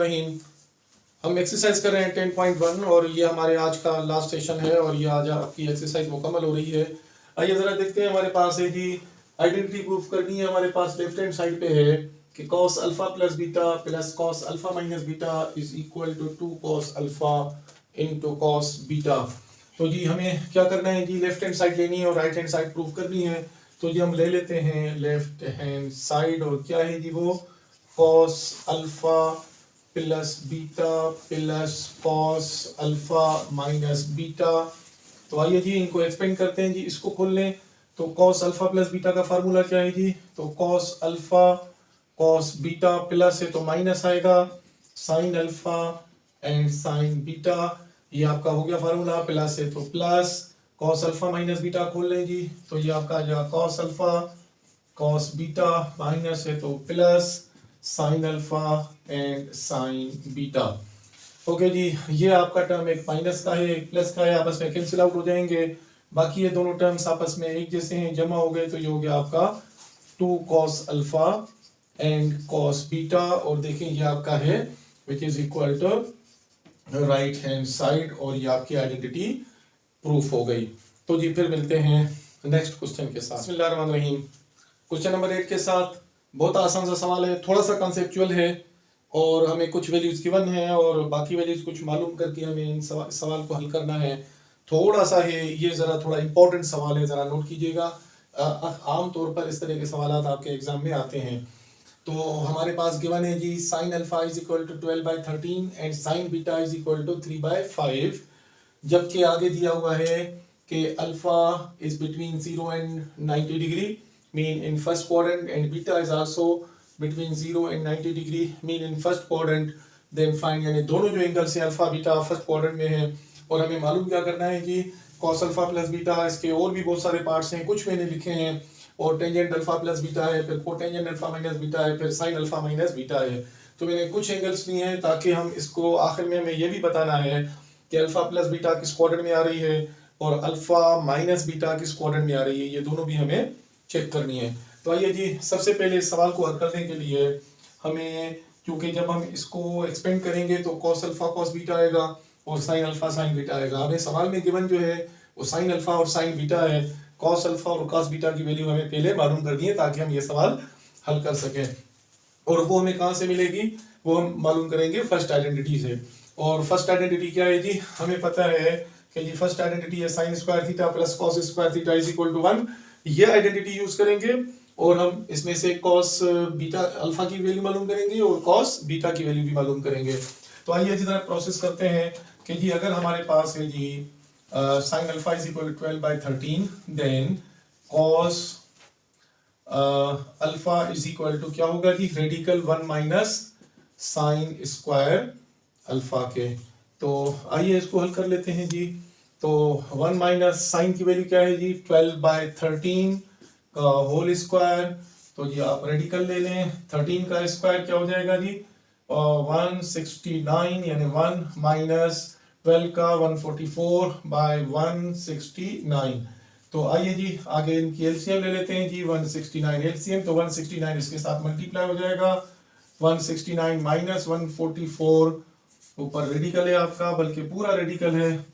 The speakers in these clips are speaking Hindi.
रहीम। हम एक्सरसाइज कर रहे हैं 10.1 और ये हमारे आज का लास्ट सेशन है और ये आज आपकी एक्सरसाइज मुकम्मल हो रही है। आइए ज़रा देखते हैं, हमारे पास है जी आइडेंटिटी प्रूफ करनी है। हमारे पास लेफ्ट हैंड साइड पे है कि cos alpha plus beta plus cos alpha minus beta is equal to 2 cos alpha into cos beta. तो जी हमें क्या करना है जी, लेफ्ट हैंड साइड लेनी है और राइट हैंड साइड प्रूफ करनी है। तो जी हम ले लेते हैं लेफ्ट हैंड साइड और क्या है जी वो cos alpha plus beta plus cos alpha minus beta. तो आइए जी इनको एक्सपेंड करते हैं जी, इसको खोल लें। तो cos अल्फा प्लस बीटा का फार्मूला क्या है जी, तो cos alpha cos beta plus है तो माइनस आएगा sin alpha and sin beta, ये आपका हो गया फार्मूला। प्लस है तो plus cos alpha minus beta खोल लें जी, तो ये आपका आ जाएगा cos alpha cos beta minus है तो plus sin alpha and sin beta. Okay जी, ये आपका टर्म एक माइनस का है एक प्लस का है, आपस में कैंसिल आउट हो जाएंगे। बाकी ये दोनों टर्म्स आपस में एक जैसे हैं, जमा हो गए तो ये हो गया आपका 2 cos alpha and cos beta. और देखें ये आपका है which is equal to right hand side और ये आपकी आइडेंटिटी प्रूफ हो गई। तो जी फिर मिलते हैं नेक्स्ट क्वेश्चन के साथ। बिस्मिल्लाहिर्रहमानिर्रहीम। क्वेश्चन नंबर 8 के साथ बहुत आसान सा सवाल है, थोड़ा सा कंसेप्चुअल है और हमें कुछ वैल्यूज गिवन है और बाकी वैल्यूज कुछ मालूम करके हमें इन सवाल को हल करना है। थोड़ा सा है ये, ज़रा थोड़ा इंपॉर्टेंट सवाल है, ज़रा नोट कीजिएगा। आम तौर पर इस तरह के सवाल आपके एग्जाम में आते हैं। तो हमारे पास गिवन है जी sin alpha is equal to 12/13 and sin beta is equal to 3/5, जबकि आगे दिया हुआ है कि alpha is between 0 and 90 degree mean in first quadrant and beta is also between 0 and 90 degree mean in first quadrant. Then find, यानी दोनों जो एंगल से अल्फा बीटा फर्स्ट क्वाड्रेंट में है और हमें मालूम क्या करना है कि cos अल्फा प्लस बीटा, इसके और भी बहुत सारे पार्ट्स हैं, कुछ मैंने लिखे हैं, और टेंजेंट अल्फा प्लस बीटा है, फिर कोटेंजेंट अल्फा माइनस बीटा है, फिर साइन अल्फा माइनस बीटा है। तो मैंने कुछ एंगल्स लिए हैं ताकि हम इसको आखिर में हमें ये भी बताना है कि अल्फा प्लस बीटा किस क्वाड्रेंट में आ रही है और अल्फा माइनस बीटा किस क्वाड्रेंट में आ रही है, ये दोनों भी हमें चेक करनी है। तो आइए जी सबसे पहले इस सवाल को हल करने के लिए हमें, क्योंकि जब हम इसको एक्सपेंड करेंगे तो cos अल्फा cos बीटा आएगा और sin अल्फा sin बीटा आएगा। हमें सवाल में गिवन जो है वो sin अल्फा और sin बीटा है, cos अल्फा और cos बीटा की वैल्यू हमें पहले मालूम करनी है ताकि हम ये सवाल हल कर सकें। और वो हमें कहाँ से मिलेगी, वो हम मालूम करेंगे फर्स्ट आइडेंटिटी से। और फर्स्ट आइडेंटिटी क्या है जी, हमें पता है कि जी फर्स्ट आइडेंटिटी है sin square theta plus cos square theta is equal to 1। ये आइडेंटिटी यूज करेंगे और हम इसमें से cos बीटा अल्फा की वैल्यू मालूम करेंगे और cos बीटा की वैल्यू भी मालूम करेंगे। तो आइए इसी तरह प्रोसेस करते हैं कि जी अगर हमारे पास है जी sin alpha is equal to 12/13 then cos alpha is equal to क्या होगा जी, radical 1 minus sine square alpha के। तो आइए इसको हल कर लेते हैं जी। तो 1 माइनस साइन की वैल्यू क्या है जी, 12/13 का होल स्क्वायर। तो जी आप रेडिकल ले लें, 13 का स्क्वायर क्या हो जाएगा जी 169, यानी 1 माइनस 12 का 144/169। तो आइए जी आगे इनकी एलसीएम ले लेते हैं जी, 169 एलसीएम, तो 169 इसके साथ मल्टीप्लाई हो जाएगा, 169 माइनस 144 ऊपर रेडिकल है आपका, बल्कि पूरा रेडिकल है।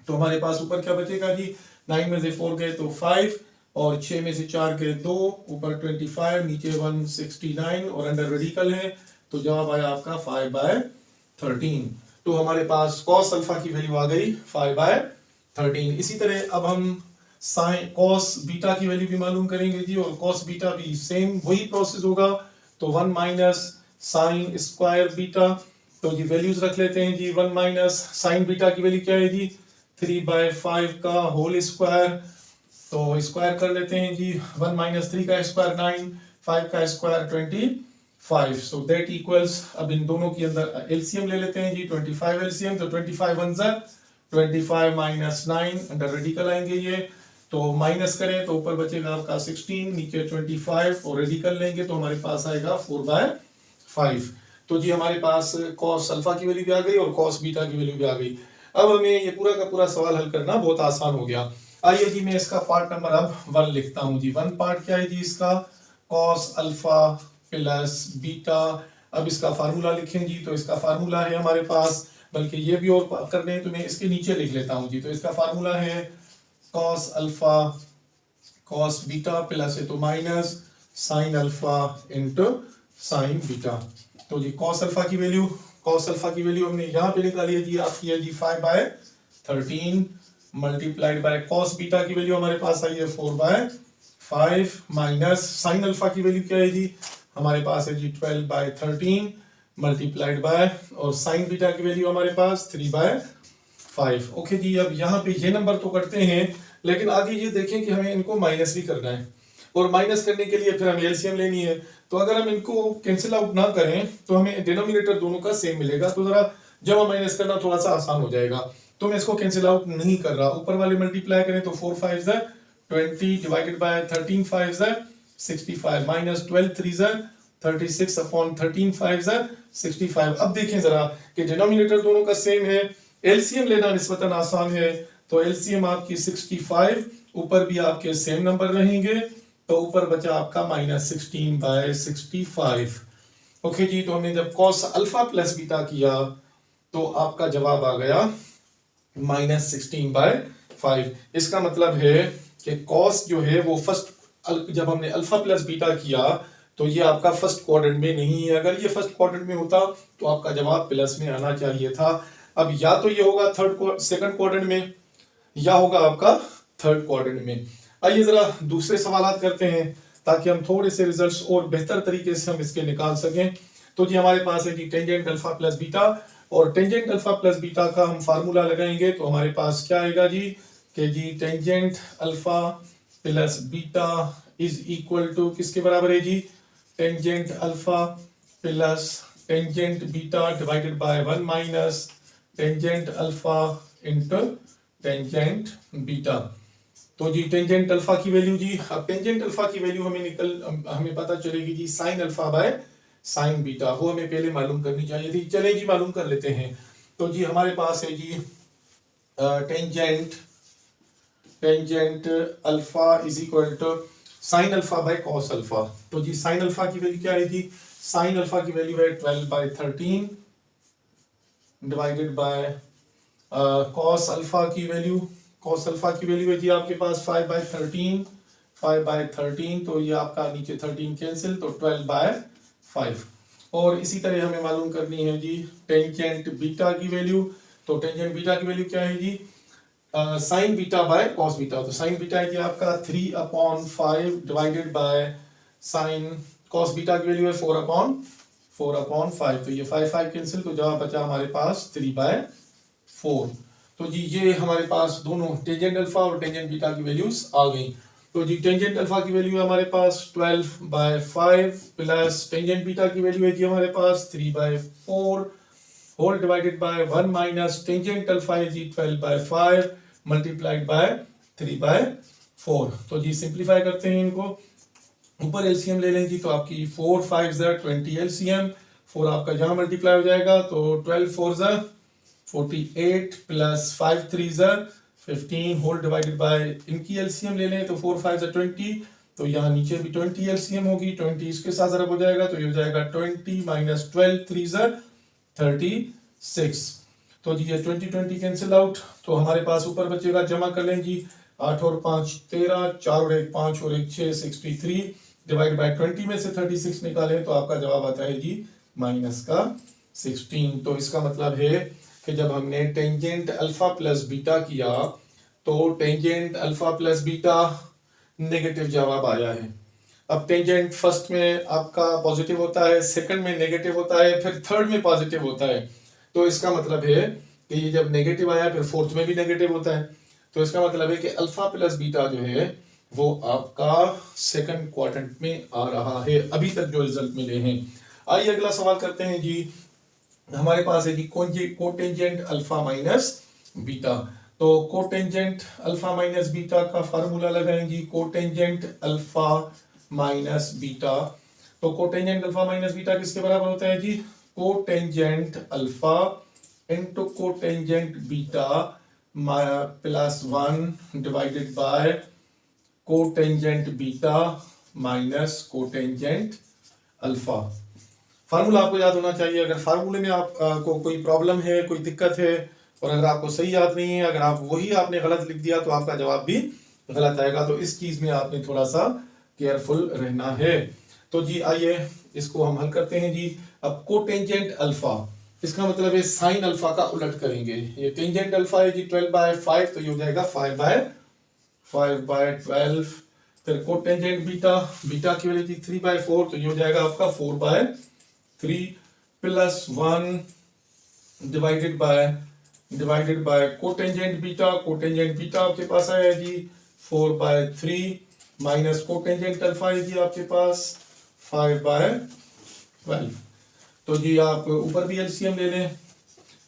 तो हमारे पास ऊपर क्या बचेगा जी, 9 में से 4 गए तो 5 और 6 में से 4 गए 2, ऊपर 25, नीचे 169 और अंडर रेडिकल है। तो जवाब आया आपका 5/13। तो हमारे पास cos अल्फा की वैल्यू आ गई 5/13। इसी तरह अब हम साइन cos बीटा की वैल्यू भी मालूम करेंगे जी, और cos बीटा भी सेम वही प्रोसेस होगा। तो 1 माइनस साइन स्क्वायर बीटा, तो जी वैल्यूज रख लेते हैं जी। 1 माइनस साइन बीटा की वैल्यू क्या है जी, 3/5 का होल स्क्वायर, तो स्क्वायर कर लेते हैं जी। 1 माइनस 3 का स्क्वायर 9, 5 का स्क्वायर 25, सो दैट इक्वल्स, अब इन दोनों के अंदर एलसीएम ले लेते हैं जी, 25 एलसीएम, तो 25 1 जा 25 माइनस 9 अंडर रेडिकल आएंगे ये, तो माइनस करें तो ऊपर बचेगा आपका 16, नीचे 25 और रेडिकल लेंगे तो हमारे पास आएगा 4/5। तो जी हमारे पास cos अल्फा की वैल्यू भी आ गई और cos बीटा की वैल्यू भी आ गई। अब हमें ये पूरा का पूरा सवाल हल करना बहुत आसान हो गया। आइए जी मैं इसका पार्ट नंबर अब 1 लिखता हूं जी। 1 पार्ट क्या है जी इसका, cos अल्फा प्लस बीटा अब इसका फार्मूला लिखें जी, तो इसका फार्मूला है हमारे पास, बल्कि ये भी और करने हैं तो मैं इसके नीचे लिख लेता हूं जी। तो इसका फार्मूला है cos alpha cos beta plus है तो minus sine alpha into sine beta. तो जी कॉस अल्फा की वैल्यू हमने यहाँ पे निकाली है जी, आपकी है जी 5/13 मल्टीप्लाइड बाय कॉस बीटा की वैल्यू हमारे पास आई है 4/5 माइनस साइन अल्फा की वैल्यू क्या है जी, हमारे पास है जी 12/13 मल्टीप्लाइड बाय, और साइन बीटा की वैल्यू हमारे पास 3/5। ओके जी, अब यहाँ पे ये नंबर तो करते हैं, लेकिन आगे ये देखें कि हमें इनको माइनस भी करना है, और माइनस करने के लिए फिर हमें एलसीएम लेनी है। तो अगर हम इनको कैंसिल आउट ना करें तो हमें डिनोमिनेटर दोनों का सेम मिलेगा, तो जरा जमा माइनस करना थोड़ा सा आसान हो जाएगा। तो मैं इसको कैंसिल आउट नहीं कर रहा, ऊपर वाले मल्टीप्लाई करें तो 4 5 20 डिवाइडेड बाय 13 5 65 माइनस 12 3 36 अपॉन 13 5 65। अब देखें जरा कि डिनोमिनेटर दोनों का सेम है, एलसीएम लेना निस्बतन आसान है, तो एलसीएम आपकी 65, ऊपर भी आपके सेम नंबर रहेंगे, तो ऊपर बचा आपका -16/65। ओके जी, तो हमने जब कॉस अल्फा प्लस बीटा किया तो आपका जवाब आ गया -16/5। इसका मतलब है कि कॉस जो है वो फर्स्ट, जब हमने अल्फा प्लस बीटा किया तो ये आपका फर्स्ट क्वाड्रेंट में नहीं है, अगर ये फर्स्ट क्वाड्रेंट में होता तो आपका जवाब प्लस में आना चाहिए था। अब या तो ये होगा सेकंड क्वाड्रेंट में, या होगा आपका थर्ड क्वाड्रेंट में। आइए जरा दूसरे सवाल करते हैं ताकि हम थोड़े से रिजल्ट्स और बेहतर तरीके से हम इसके निकाल सकें। तो जी हमारे पास है जी टेंजेंट अल्फा प्लस बीटा, और टेंजेंट अल्फा प्लस बीटा का हम फार्मूला लगाएंगे तो हमारे पास क्या आएगा जी, कि जी tangent alpha plus beta is equal to किसके बराबर है जी, tangent alpha plus tangent beta divided by 1 minus tangent alpha into tangent beta. तो जी टेंजेंट अल्फा की वैल्यू जी, अब टेंजेंट अल्फा की वैल्यू हमें पता चलेगी जी sine alpha by sine beta, वो हमें पहले मालूम करनी चाहिए थी। चले जी मालूम कर लेते हैं। तो जी हमारे पास है जी tangent alpha is equal to sine alpha by cos alpha. तो जी साइन अल्फा की वैल्यू क्या है जी, साइन अल्फा की वैल्यू है 12/13 डिवाइडेड बाय कॉस अल्फा की वैल्यू है जी आपके पास 5/13, तो ये आपका नीचे 13 कैंसिल, तो 12/5। और इसी तरह हमें मालूम करनी है जी टेंजेंट बीटा की वैल्यू। तो टेंजेंट बीटा की वैल्यू क्या है जी, sine beta by cos beta. तो साइन बीटा है जी आपका 3/5 divided by sine cos beta की वैल्यू है 4/5। तो ये 5 कैंसिल, तो जवाब बचा हमारे पास 3/4। तो जी ये हमारे पास दोनों टेंजेंट अल्फा और टेंजेंट बीटा की वैल्यूज आ गई। तो जी टेंजेंट अल्फा की वैल्यू है हमारे पास 12/5 प्लस टेंजेंट बीटा की वैल्यू है जी हमारे पास 3/4 whole divided by 1 minus tangent alpha है जी 12/5 मल्टीप्लाइड बाय 3/4। तो जी सिंप्लीफाई करते हैं इनको, ऊपर एलसीएम ले लें जी, तो आपकी 4 5 20 एलसीएम, 4 आपका यहाँ मल्टीप्लाई हो जाएगा, तो 12 4 48 प्लस 5 3 15 होल डिवाइडेड बाय, इनकी एलसीएम ले लें तो 4 5 20, तो यहाँ नीचे भी 20 एलसीएम होगी, 20 इसके साथ जरा हो जाएगा, तो ये हो जाएगा 20 माइनस 12 3 36। तो जी ये 20 कैंसिल आउट, तो हमारे पास ऊपर बचेगा, जमा कर लें जी, 8 और 5 13, 4 और 1 5 और 1 6 63 डिवाइड बाय 20 में से 36 निकालें तो आपका जवाब आता है जी -16। तो इसका मतलब है कि जब हमने टेंजेंट अल्फा प्लस बीटा किया तो tangent alpha plus beta negative जवाब आया है। अब टेंजेंट फर्स्ट में आपका पॉजिटिव होता है, सेकंड में नेगेटिव होता है, फिर थर्ड में पॉजिटिव होता है। तो इसका मतलब है कि ये जब नेगेटिव आया फिर फोर्थ में भी नेगेटिव होता है। तो इसका मतलब है कि अल्फा प्लस बीटा जो है वो आपका सेकंड क्वाड्रेंट में आ रहा है, अभी तक जो रिजल्ट मिले हैं। आइए अगला सवाल करते हैं जी, हमारे पास है जी कोटेंजेंट अल्फा माइनस बीटा। तो कोटेंजेंट अल्फा माइनस बीटा का फार्मूला लगाएं जी, कोटेंजेंट अल्फा माइनस बीटा। तो कोटेंजेंट अल्फा माइनस बीटा किसके बराबर होता है जी, cotangent alpha into cotangent beta plus 1 divided by cotangent beta minus cotangent alpha. Formula आपको याद होना चाहिए। अगर फार्मूले में आपको कोई प्रॉब्लम है, कोई दिक्कत है, और अगर आपको सही याद नहीं है, अगर आप वही आपने गलत लिख दिया तो आपका जवाब भी गलत आएगा। तो इस चीज में आपने थोड़ा सा केयरफुल रहना है। तो जी आइए इसको हम हल करते हैं जी। अब कोटेंजेंट अल्फा, इसका मतलब है साइन अल्फा का उलट करेंगे। ये टेंजेंट अल्फा है जी 12/5, तो ये हो जाएगा 5/12। फिर कोटेंजेंट बीटा, बीटा की वैल्यू थी 3/4, तो ये हो जाएगा आपका 4/3 plus 1 divided by cotangent beta. Cotangent beta आपके पास आया जी 4/3 माइनस कोटेंजेंट अल्फा है जी आपके पास 5/12। तो जी आप ऊपर भी एलसीएम ले लें,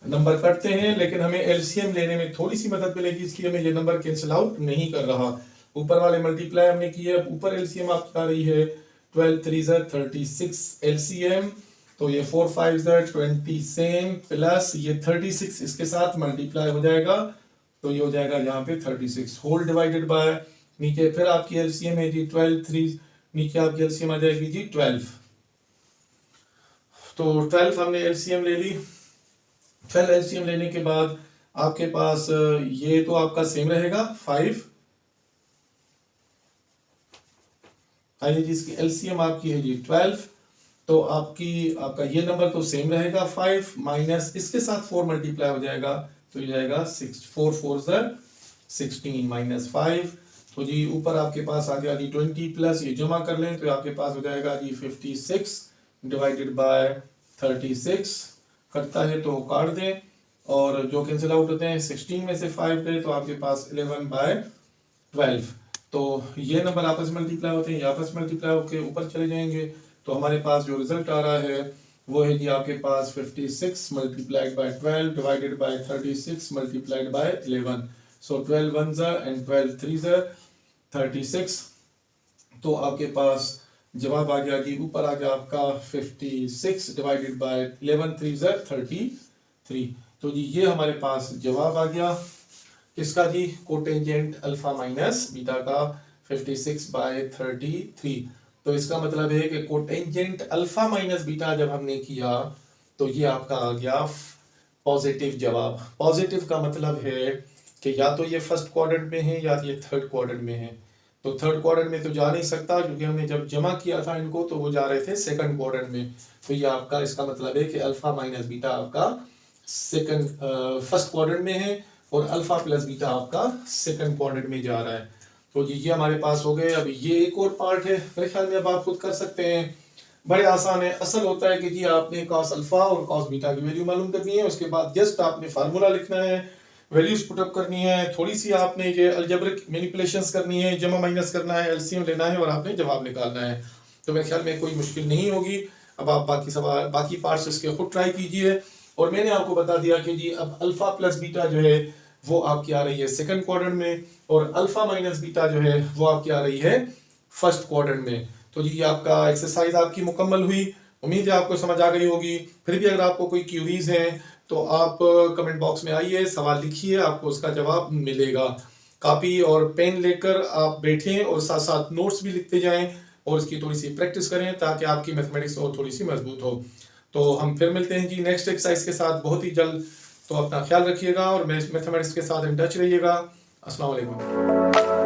नंबर कटते हैं लेकिन हमें एलसीएम लेने में थोड़ी सी मदद मिलेगी, इसलिए मैं ये नंबर कैंसिल आउट नहीं कर रहा। ऊपर वाले मल्टीप्लाई हमने किए, अब ऊपर एलसीएम आपकी आ रही है 12 3 36 एलसीएम, तो ये 4 5 20 सेम प्लस ये 36 इसके साथ मल्टीप्लाई हो जाएगा, तो ये हो जाएगा यहाँ पे 36 होल डिवाइडेड बाय नीचे फिर आपकी एलसीएम है जी 12 3, नीचे आपकी एलसीएम आ जाएगी जी 12। तो 12 हमने एलसीएम ले ली। 12 एलसीएम लेने के बाद आपके पास ये तो आपका सेम रहेगा 5, आइए जी इसकी एलसीएम आपकी है जी 12, तो आपका ये नंबर तो सेम रहेगा 5 माइनस इसके साथ 4 मल्टीप्लाई हो जाएगा, तो ये जाएगा 6 4 4 16 माइनस 5, तो जी ऊपर आपके पास आ गया जी 20 प्लस ये जमा कर लें तो आपके पास हो जाएगा जी 56 डिवाइडेड बाय 36, कटता है तो काट दें और जो कैंसिल आउट होते हैं 16 में से 5 गए तो आपके पास 11/12। तो ये नंबर आपस में मल्टीप्लाई होते हैं, ये आपस में मल्टीप्लाई होकर ऊपर चले जाएंगे, तो हमारे पास जो रिजल्ट आ रहा है वो है जी आपके पास 56 multiplied by 12 divided by 36 multiplied by 11। So 12 1 and 12 3 36, तो आपके पास जवाब आ गया जी, ऊपर आ गया आपका 56 डिवाइडेड बाय 11 3 33। तो जी ये हमारे पास जवाब आ गया किसका जी, कोटेंजेंट अल्फा माइनस बीटा का 56/33। तो इसका मतलब है कि कोटेंजेंट अल्फा माइनस बीटा जब हमने किया तो ये आपका आ गया पॉजिटिव जवाब। पॉजिटिव का मतलब है कि या तो ये फर्स्ट क्वाड्रेंट में है या ये थर्ड क्वाड्रेंट में है। तो थर्ड क्वाड्रेंट में तो जा नहीं सकता क्योंकि हमने जब जमा किया था इनको तो वो जा रहे थे सेकंड क्वाड्रेंट में। तो ये आपका इसका मतलब है कि अल्फा माइनस बीटा आपका फर्स्ट क्वाड्रेंट में है और अल्फा प्लस बीटा आपका सेकंड क्वाड्रेंट में जा रहा है। तो जी ये हमारे पास हो गए। अब ये एक और पार्ट है, मेरे ख्याल में अब आप खुद कर सकते हैं, बड़े आसान है। असल होता है कि जी आपने कॉस अल्फा और कॉस बीटा की वैल्यू मालूम करनी है, उसके बाद जस्ट आपने फार्मूला लिखना है, वैल्यूज पुटअप करनी है, थोड़ी सी आपने ये अलजेब्रिक मैनिपुलेशंस करनी है, जमा माइनस करना है, एलसीएम लेना है और आपने जवाब निकालना है। तो मेरे ख्याल में कोई मुश्किल नहीं होगी। अब आप बाकी पार्ट्स इसके खुद ट्राई कीजिए। और मैंने आपको बता दिया कि जी अब अल्फा प्लस बीटा जो है वो आपकी आ रही है सेकंड क्वाड्रेंट में और अल्फा माइनस बीटा जो है वो आपकी आ रही है फर्स्ट क्वाड्रेंट में। तो जी आपका एक्सरसाइज आपकी मुकम्मल हुई, उम्मीद है आपको समझ आ गई होगी। फिर भी अगर आपको कोई क्यूरीज हैं तो आप कमेंट बॉक्स में आइए, सवाल लिखिए, आपको उसका जवाब मिलेगा। कॉपी और पेन लेकर आप बैठें और साथ साथ नोट्स भी लिखते जाएं और इसकी थोड़ी सी प्रैक्टिस करें ताकि आपकी मैथमेटिक्स और थोड़ी सी मजबूत हो। तो हम फिर मिलते हैं जी नेक्स्ट एक्सरसाइज के साथ बहुत ही जल्द। तो अपना ख्याल रखिएगा और मैथमेटिक्स के साथ इन टच रहिएगा। अस्सलाम वालेकुम।